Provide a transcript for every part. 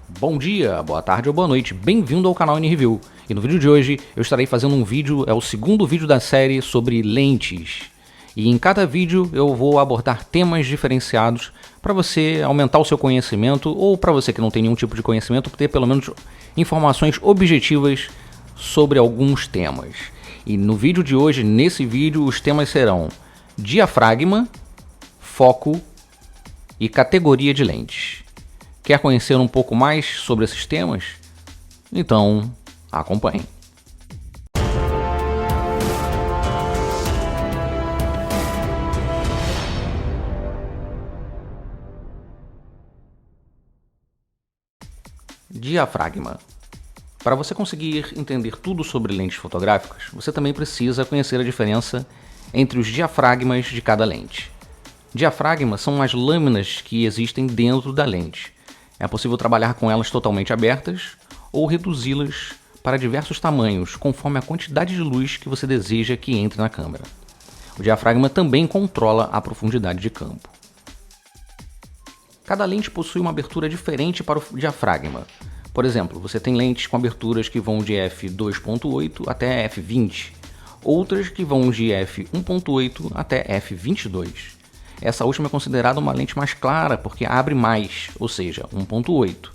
Bom dia, boa tarde ou boa noite, bem-vindo ao canal NReview. E no vídeo de hoje eu estarei fazendo um vídeo, é o segundo vídeo da série sobre lentes. E em cada vídeo eu vou abordar temas diferenciados para você aumentar o seu conhecimento ou para você que não tem nenhum tipo de conhecimento ter pelo menos informações objetivas sobre alguns temas. E no vídeo de hoje, nesse vídeo, os temas serão diafragma, foco e categoria de lentes. Quer conhecer um pouco mais sobre esses temas? Então, acompanhe. Diafragma. Para você conseguir entender tudo sobre lentes fotográficas, você também precisa conhecer a diferença entre os diafragmas de cada lente. Diafragmas são as lâminas que existem dentro da lente. É possível trabalhar com elas totalmente abertas ou reduzi-las para diversos tamanhos, conforme a quantidade de luz que você deseja que entre na câmera. O diafragma também controla a profundidade de campo. Cada lente possui uma abertura diferente para o diafragma. Por exemplo, você tem lentes com aberturas que vão de f2.8 até f20, outras que vão de f1.8 até f22. Essa última é considerada uma lente mais clara porque abre mais, ou seja, 1.8.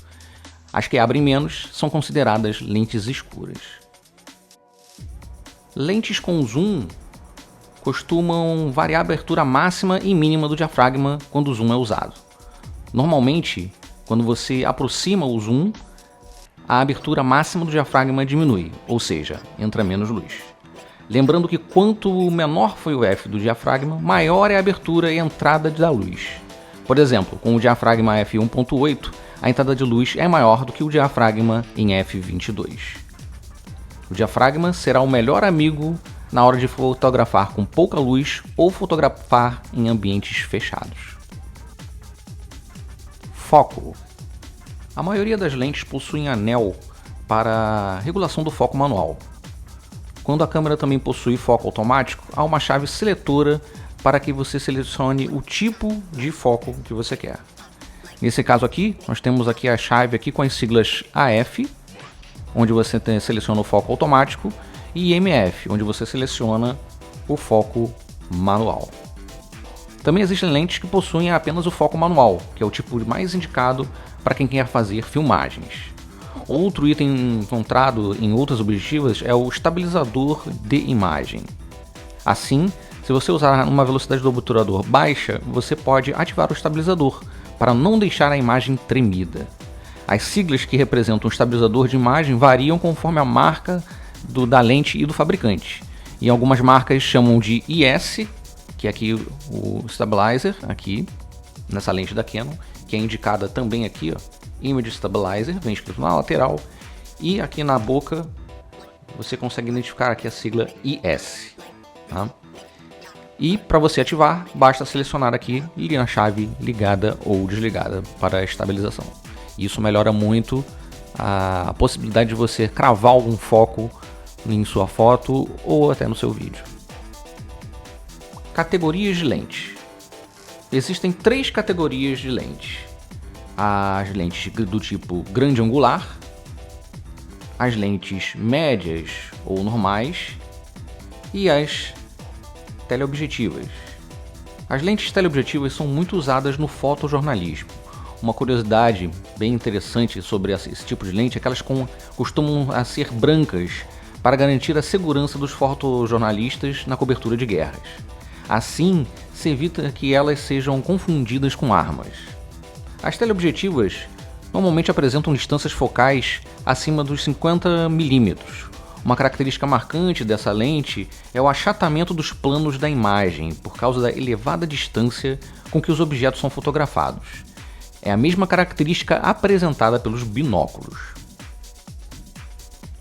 As que abrem menos são consideradas lentes escuras. Lentes com zoom costumam variar a abertura máxima e mínima do diafragma quando o zoom é usado. Normalmente, quando você aproxima o zoom, a abertura máxima do diafragma diminui, ou seja, entra menos luz. Lembrando que quanto menor foi o F do diafragma, maior é a abertura e entrada da luz. Por exemplo, com o diafragma f1.8, a entrada de luz é maior do que o diafragma em f22. O diafragma será o melhor amigo na hora de fotografar com pouca luz ou fotografar em ambientes fechados. Foco. A maioria das lentes possuem anel para regulação do foco manual. Quando a câmera também possui foco automático, há uma chave seletora para que você selecione o tipo de foco que você quer. Nesse caso aqui, nós temos aqui a chave aqui com as siglas AF, onde você seleciona o foco automático, e MF, onde você seleciona o foco manual. Também existem lentes que possuem apenas o foco manual, que é o tipo mais indicado para quem quer fazer filmagens. Outro item encontrado em outras objetivas é o estabilizador de imagem. Assim, se você usar uma velocidade do obturador baixa, você pode ativar o estabilizador para não deixar a imagem tremida. As siglas que representam o estabilizador de imagem variam conforme a marca da lente e do fabricante. Em algumas marcas chamam de IS, que é aqui o stabilizer, aqui nessa lente da Canon, que é indicada também aqui, ó, Image Stabilizer, vem escrito na lateral, e aqui na boca você consegue identificar aqui a sigla IS. Tá? E para você ativar, basta selecionar aqui a chave ligada ou desligada para a estabilização. Isso melhora muito a possibilidade de você cravar algum foco em sua foto ou até no seu vídeo. Categorias de lente. Existem 3 categorias de lentes. As lentes do tipo grande angular, as lentes médias ou normais e as teleobjetivas. As lentes teleobjetivas são muito usadas no fotojornalismo. Uma curiosidade bem interessante sobre esse tipo de lente é que elas costumam ser brancas para garantir a segurança dos fotojornalistas na cobertura de guerras. Assim, se evita que elas sejam confundidas com armas. As teleobjetivas normalmente apresentam distâncias focais acima dos 50 mm. Uma característica marcante dessa lente é o achatamento dos planos da imagem por causa da elevada distância com que os objetos são fotografados. É a mesma característica apresentada pelos binóculos.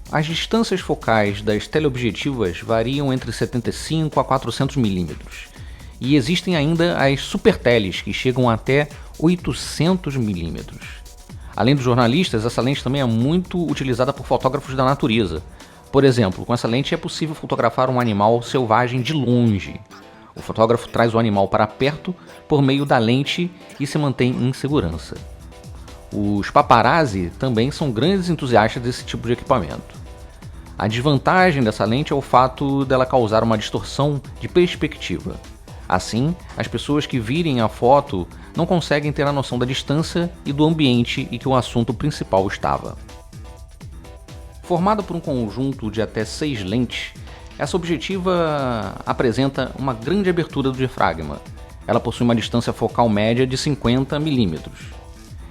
As distâncias focais das teleobjetivas variam entre 75 a 400 mm. E existem ainda as superteles, que chegam até 800 mm. Além dos jornalistas, essa lente também é muito utilizada por fotógrafos da natureza. Por exemplo, com essa lente é possível fotografar um animal selvagem de longe. O fotógrafo traz o animal para perto por meio da lente e se mantém em segurança. Os paparazzi também são grandes entusiastas desse tipo de equipamento. A desvantagem dessa lente é o fato dela causar uma distorção de perspectiva. Assim, as pessoas que virem a foto não conseguem ter a noção da distância e do ambiente em que o assunto principal estava. Formada por um conjunto de até 6 lentes, essa objetiva apresenta uma grande abertura do diafragma. Ela possui uma distância focal média de 50 mm.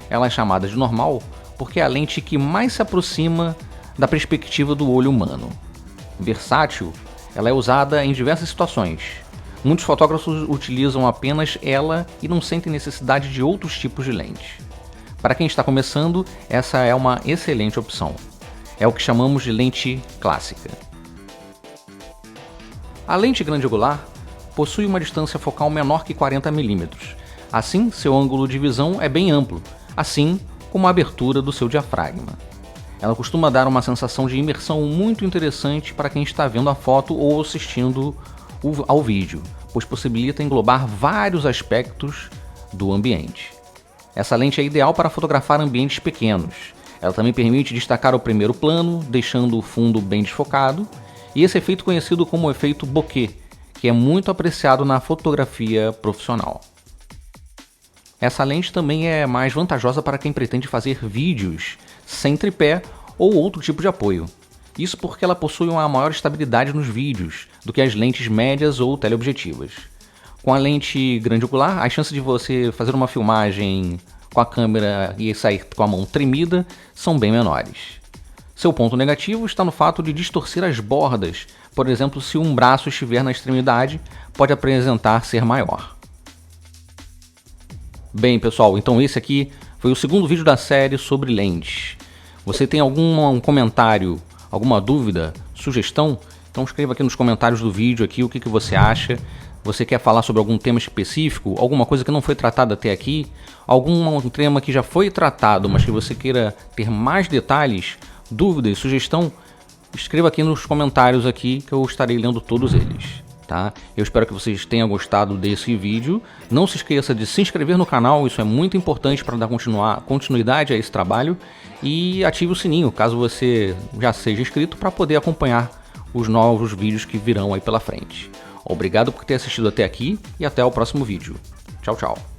Ela é chamada de normal porque é a lente que mais se aproxima da perspectiva do olho humano. Versátil, ela é usada em diversas situações. Muitos fotógrafos utilizam apenas ela e não sentem necessidade de outros tipos de lentes. Para quem está começando, essa é uma excelente opção. É o que chamamos de lente clássica. A lente grande angular possui uma distância focal menor que 40 mm. Assim, seu ângulo de visão é bem amplo, assim como a abertura do seu diafragma. Ela costuma dar uma sensação de imersão muito interessante para quem está vendo a foto ou assistindo ao vídeo, pois possibilita englobar vários aspectos do ambiente. Essa lente é ideal para fotografar ambientes pequenos. Ela também permite destacar o primeiro plano, deixando o fundo bem desfocado, e esse efeito conhecido como efeito bokeh, que é muito apreciado na fotografia profissional. Essa lente também é mais vantajosa para quem pretende fazer vídeos sem tripé ou outro tipo de apoio. Isso porque ela possui uma maior estabilidade nos vídeos do que as lentes médias ou teleobjetivas. Com a lente grande angular, as chances de você fazer uma filmagem com a câmera e sair com a mão tremida são bem menores. Seu ponto negativo está no fato de distorcer as bordas, por exemplo, se um braço estiver na extremidade, pode apresentar ser maior. Bem pessoal, então esse aqui foi o segundo vídeo da série sobre lentes. Você tem algum comentário, alguma dúvida, sugestão? Então escreva aqui nos comentários do vídeo aqui o que você acha. Você quer falar sobre algum tema específico, alguma coisa que não foi tratada até aqui, algum tema que já foi tratado, mas que você queira ter mais detalhes, dúvidas, sugestão? Escreva aqui nos comentários aqui que eu estarei lendo todos eles. Tá? Eu espero que vocês tenham gostado desse vídeo. Não se esqueça de se inscrever no canal, isso é muito importante para dar continuidade a esse trabalho. E ative o sininho, caso você já seja inscrito, para poder acompanhar os novos vídeos que virão aí pela frente. Obrigado por ter assistido até aqui e até o próximo vídeo. Tchau, tchau.